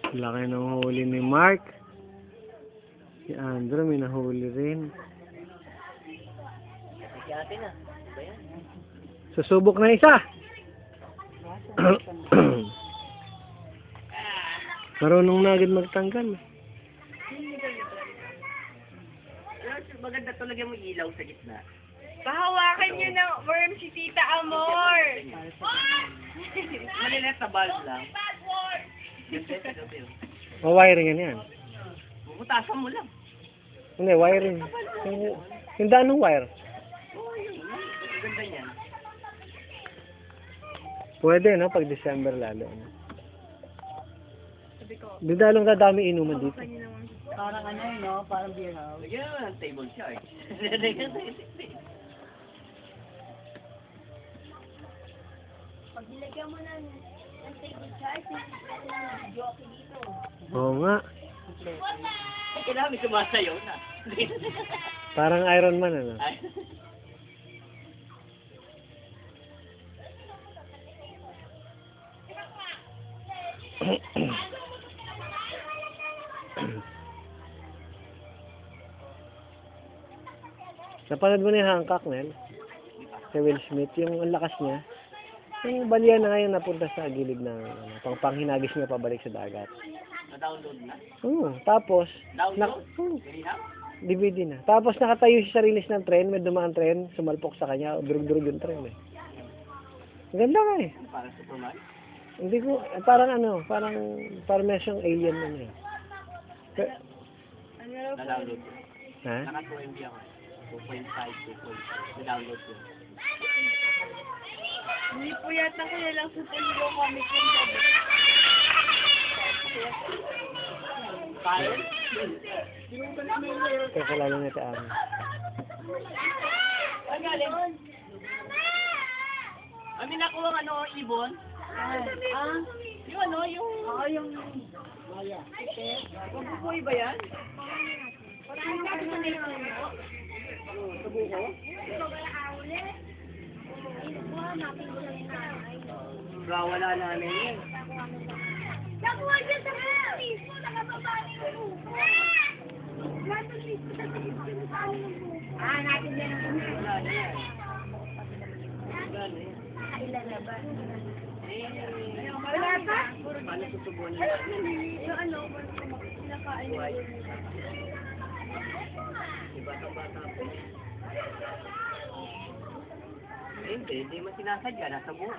Laki ng huli ni Mark. Si Andrew may nahuli rin. Si ate na. Ba yan? Susubok na isa. Marunong na agad magtanggal. Maganda to, lagyan mo ilaw sa gitna. Pahawakan niyo ng worm si Tita Amor. Malilit na bulb lang. O wiring yan. Bubutasan mo lang. Hindi, wiring. Yung daan ng wire. Oo, yun. Maganda yan. Pwede, no? Pag December lalo. No? Sabi ko, Di dalong dadami inuman dito. hawakan niyo naman. Parang ano yun, no? Parang beer house. Lagyan mo ng table charge. Pag nilagyan mo ng table charge, hindi ng jockey dito. Oo nga. Kailangan may sumasayaw na. Parang Iron Man, ano? Ay. Napanood mo na yung Hancock, Nel? Si Will Smith, yung ang lakas niya. Yung balya na ngayon napunta sa gilid ng panghinagis niya pabalik sa dagat. Na-download na? Tapos, Download? Ganyan? DVD na. Tapos nakatayo siya sa release ng tren, may dumaan tren, sumalpok sa kanya, durug-durug yung tren eh. Ang ganda nga eh. Parang Superman? Hindi ko, parang may siyang alien na niya. Ano raw po? Na-download ko. Ha? Naka 2 MB ako. 2.5, 2.5. Na-download ko. Hindi po yata ko na lang superhero comic yung sabi. Kaya? Kaya lalo na ito ang. Ang galing. Ami nakuha ano, ibon? Yung ano, yung... Oo, yung... Maya. Mabubuhay ba yan? Parang natin sa nila. Sabuko? Wala namin yun. Nakuha niya sa mga mismo, nakababa niyo yung buko. Nato mismo sa mismo sa amin yung buko. Natin din ang buko. Wala na yan. Wala na yan. Kailan na ba? Wala pa? Paano susubuan nila? Yung ano, pinakain niya yun. Bata-bata po. Hindi mo sinasadya. Nasa buo.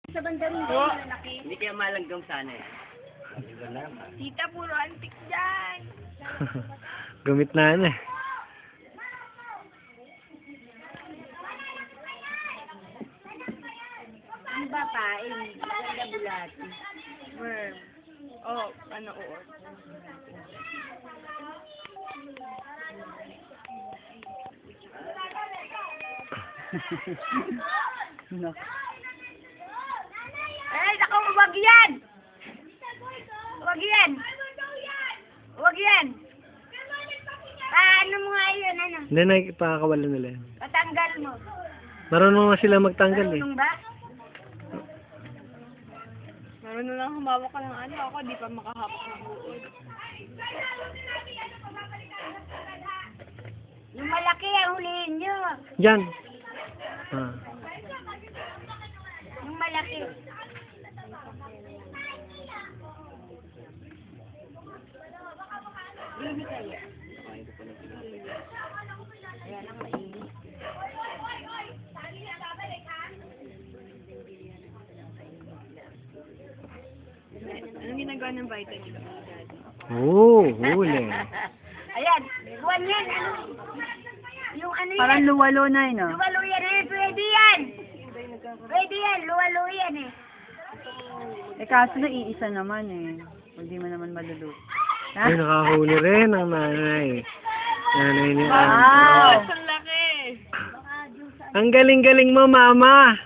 Sa banda rin yung lalaki. Hindi kaya malanggam sana yan. Tita, puro antik dyan. Gamit na ano eh. Ang babae, maganda bulati. Worm. Oh, ano uot. No. Ay, naku, wag yan! Wag yan! Wag yan! Ano mo nga yun, ano? Hindi na ipakakawalan nila yan. Patanggal mo. Marunong na sila magtanggal eh. Marunong ba? Marunong lang humawak ka ng ano. Ako, di pa makahawak ng buod. Yung malaki, hulihin nyo. Diyan. Ah. Yung malaki. Hindi kaya. Ayan ang mainit. Anong ginagawa ng vitamin? Huli. Ayan, buwan yan. Ano? Yung ano yan? Parang luwalo na yun, no? Luwalo yan eh. Pwede yan. Pwede yan. Luwalo yan eh. Eh, kaso na iisa naman, eh. Hindi mo naman maluluto. Ay, nakahuli rin ang nanay. Nanay ni Wow! Andrew. Ang laki. Ang galing-galing mo, mama.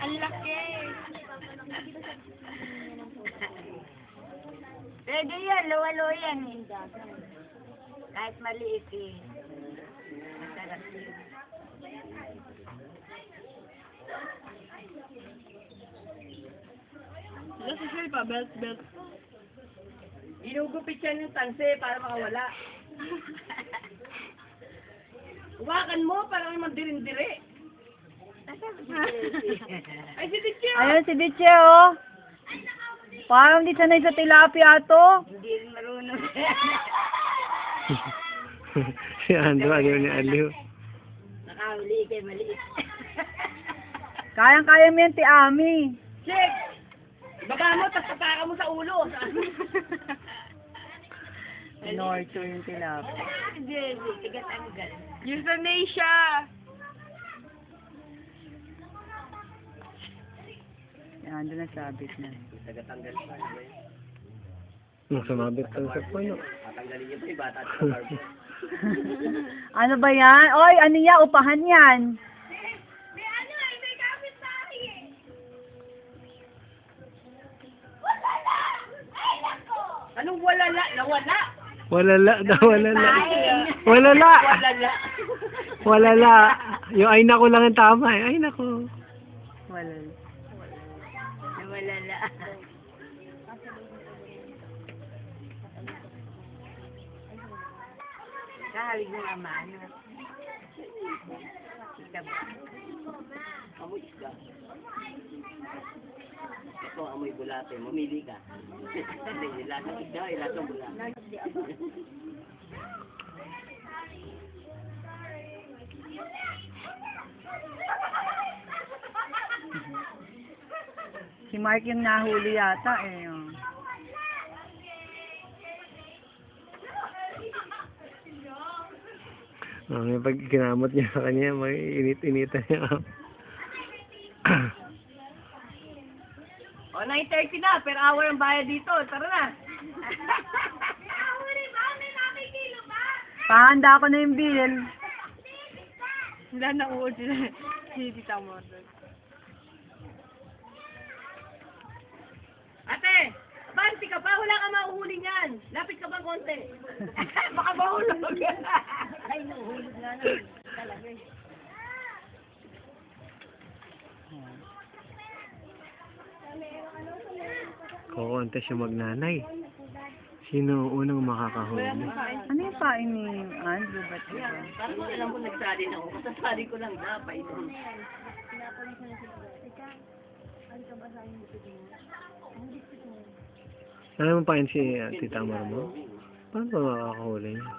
Ang laki. Pwede yan, luwalo yan eh. Kahit maliit eh. Masarap yun. Sila si Shell pa, belt. Inugupit siya ng tanse para makawala. Huwakan mo para naman dirin-dire. Ay, si Diche! Ayun si Diche, oh. Parang di sanay sa tilapia to. Hindi rin marunong. Si Andrew, aliw ni aliw. Nakahuli kay maliit. Kayang-kaya mo yan, ti Ami. Check! Ibaba mo, tapos pataka mo sa ulo. Norture yung tilapia. Hindi, tigat-anggal. Euthanasia! Yan, doon nasabit na. Nung sumabit ka sa puno. Ano ba yan? Oy, ano yan? Upahan yan. May ano eh, may kapit tayo eh. Anong walala? Nawala! Walala daw, walala. Walala! Walala! Walala. Yung ay nako lang ang tama eh. Ay nako. Wala. Nawalala. Kahawig ng ama, ano? Ika ba? Amoy isda. Ito, amoy bulate. Mamili ka. Ilasang isda, ilasang bulate. Si Mark yung nahuli yata eh. Oh. May pag kinamot niya sa kanya, may init-initan niya. O, 9:30 na. Per hour ang bayad dito. Tara na. Nahuli ba? May nakikilo ba? Pahanda ko na yung bill. Wala na uod sila. Si Tita Mordor. Ate! Banti ka pa, wala ka mahuhuli niyan. Lapit ka pa konti. Baka mahulog. Ay, nahuhulog na naman. Talaga eh. Kukontes yung magnanay. Sino ang unang makakahuli? Ano yung pain ni Andrew? Ba't diba? Parang alam mo nagsali na ako. Masasali ko lang na. Paito. Alam mo pa yun si Tita Mar mo? Paano ba makakahuli niya?